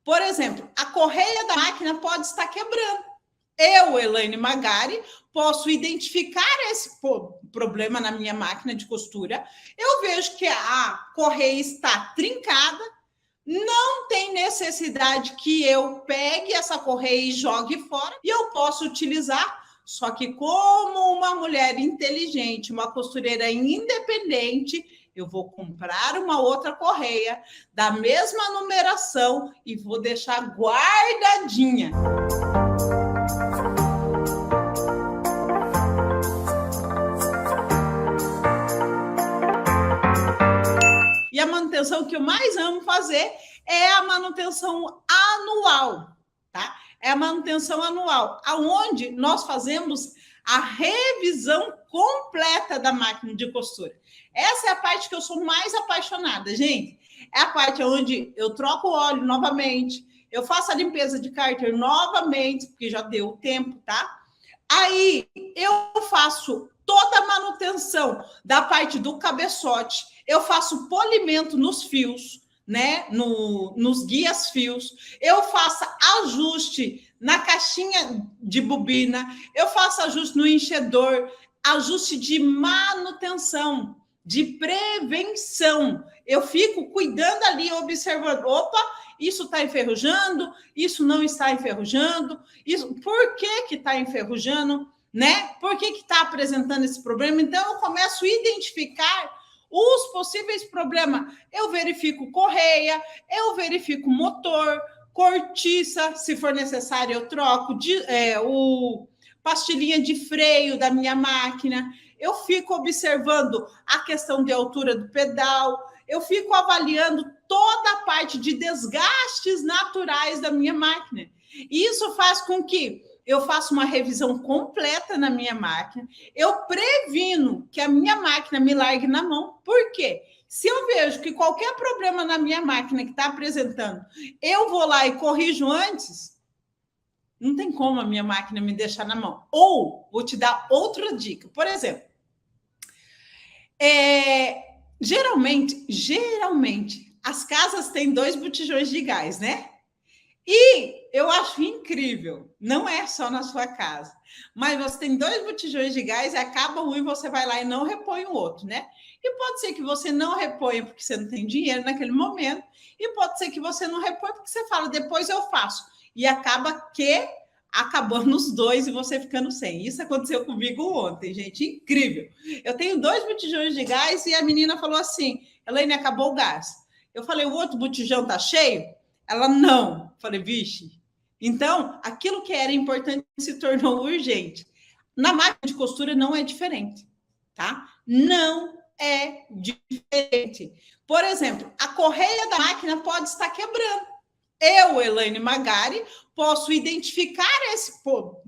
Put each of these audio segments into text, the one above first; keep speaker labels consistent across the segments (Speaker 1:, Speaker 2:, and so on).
Speaker 1: Por exemplo, a correia da máquina pode estar quebrando. Eu, Elaine Magari, posso identificar esse problema na minha máquina de costura. Eu vejo que a correia está trincada, não tem necessidade que eu pegue essa correia e jogue fora, e eu posso utilizar, só que como uma mulher inteligente, uma costureira independente, eu vou comprar uma outra correia da mesma numeração e vou deixar guardadinha. E a manutenção que eu mais amo fazer é a manutenção anual, tá? É a manutenção anual, aonde nós fazemos a revisão completa da máquina de costura. Essa é a parte que eu sou mais apaixonada, gente. É a parte onde eu troco o óleo novamente, eu faço a limpeza de cárter novamente, porque já deu o tempo, tá? Aí eu faço toda a manutenção da parte do cabeçote, eu faço polimento nos fios, né? Nos guias fios, eu faço ajuste na caixinha de bobina, eu faço ajuste no enchedor, ajuste de manutenção, de prevenção. Eu fico cuidando ali, observando, opa, isso está enferrujando, isso não está enferrujando, isso, por que está enferrujando, né? Por que está apresentando esse problema? Então, eu começo a identificar os possíveis problemas. Eu verifico correia, eu verifico motor, cortiça, se for necessário, eu troco o pastilhinha de freio da minha máquina, eu fico observando a questão de altura do pedal, eu fico avaliando toda a parte de desgastes naturais da minha máquina. E isso faz com que eu faça uma revisão completa na minha máquina, eu previno que a minha máquina me largue na mão. Por quê? Se eu vejo que qualquer problema na minha máquina que está apresentando, eu vou lá e corrijo antes, não tem como a minha máquina me deixar na mão. Ou, vou te dar outra dica. Por exemplo, geralmente, as casas têm 2 botijões de gás, né? E eu acho incrível, não é só na sua casa, mas você tem 2 botijões de gás e acaba um e você vai lá e não repõe o outro, né? E pode ser que você não reponha porque você não tem dinheiro naquele momento, e pode ser que você não reponha porque você fala, depois eu faço. E acaba acabando os 2 e você ficando sem. Isso aconteceu comigo ontem, gente, incrível. Eu tenho 2 botijões de gás e a menina falou assim, Elaine, acabou o gás. Eu falei, o outro botijão tá cheio? Ela, não. Falei, vixe. Então, aquilo que era importante se tornou urgente. Na máquina de costura não é diferente, tá? Não é diferente. Por exemplo, a correia da máquina pode estar quebrando. Eu, Elaine Magari, posso identificar esse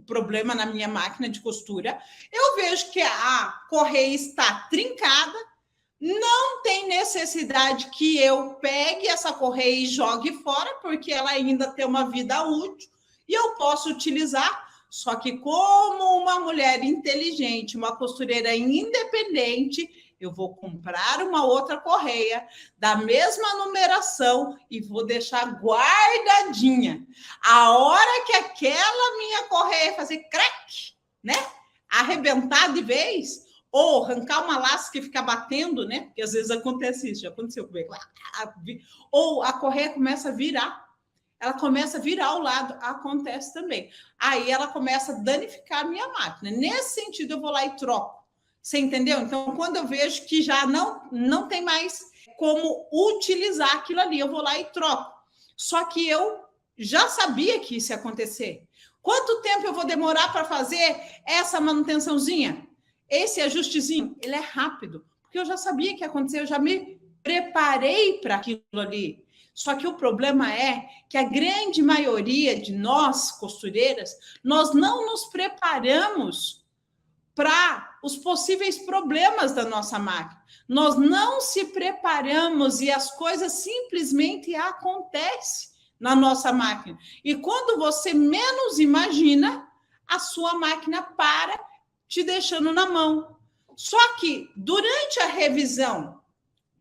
Speaker 1: problema na minha máquina de costura. Eu vejo que a correia está trincada, não tem necessidade que eu pegue essa correia e jogue fora, porque ela ainda tem uma vida útil e eu posso utilizar. Só que como uma mulher inteligente, uma costureira independente, eu vou comprar uma outra correia da mesma numeração e vou deixar guardadinha. A hora que aquela minha correia fazer crack, né? Arrebentar de vez, ou arrancar uma lasca e ficar batendo, né? Porque às vezes acontece isso, já aconteceu comigo. Ou a correia começa a virar. Ela começa a virar ao lado, acontece também. Aí ela começa a danificar a minha máquina. Nesse sentido, eu vou lá e troco. Você entendeu? Então, quando eu vejo que já não tem mais como utilizar aquilo ali, eu vou lá e troco. Só que eu já sabia que isso ia acontecer. Quanto tempo eu vou demorar para fazer essa manutençãozinha? Esse ajustezinho, ele é rápido, porque eu já sabia que ia acontecer, eu já me preparei para aquilo ali. Só que o problema é que a grande maioria de nós, costureiras, nós não nos preparamos para os possíveis problemas da nossa máquina. Nós não se preparamos e as coisas simplesmente acontecem na nossa máquina. E quando você menos imagina, a sua máquina para te deixando na mão. Só que durante a revisão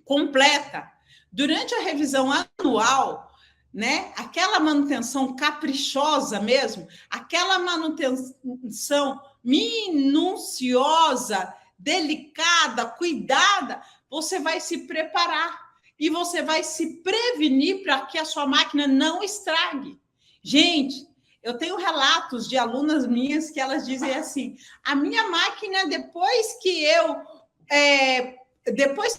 Speaker 1: completa, durante a revisão anual, né? Aquela manutenção caprichosa mesmo, aquela manutenção minuciosa, delicada, cuidada, você vai se preparar e você vai se prevenir para que a sua máquina não estrague. Gente, eu tenho relatos de alunas minhas que elas dizem assim: a minha máquina, depois que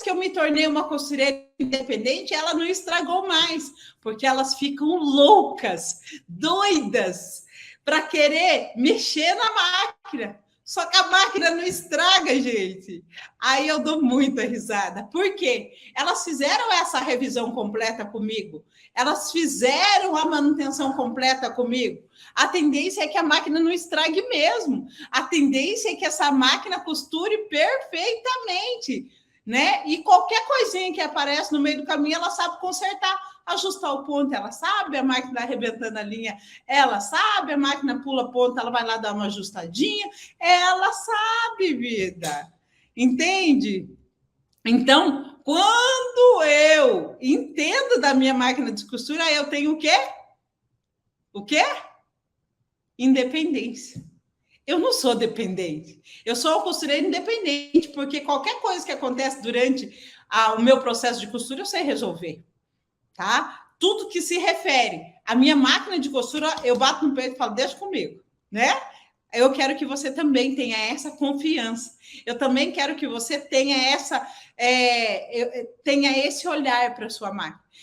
Speaker 1: eu me tornei uma costureira independente, ela não estragou mais, porque elas ficam loucas, doidas, para querer mexer na máquina. Só que a máquina não estraga, gente. Aí eu dou muita risada. Por quê? Elas fizeram essa revisão completa comigo. Elas fizeram a manutenção completa comigo. A tendência é que a máquina não estrague mesmo. A tendência é que essa máquina costure perfeitamente, né? E qualquer coisinha que aparece no meio do caminho, ela sabe consertar, ajustar o ponto, ela sabe, a máquina arrebentando a linha, ela sabe, a máquina pula ponto, ela vai lá dar uma ajustadinha, ela sabe, vida. Entende? Então, quando eu entendo da minha máquina de costura, eu tenho o quê? O quê? Independência. Eu não sou dependente. Eu sou uma costureira independente, porque qualquer coisa que acontece durante o meu processo de costura, eu sei resolver, tá? Tudo que se refere à minha máquina de costura, eu bato no peito e falo, deixa comigo, né? Eu quero que você também tenha essa confiança. Eu também quero que você tenha tenha esse olhar para a sua máquina.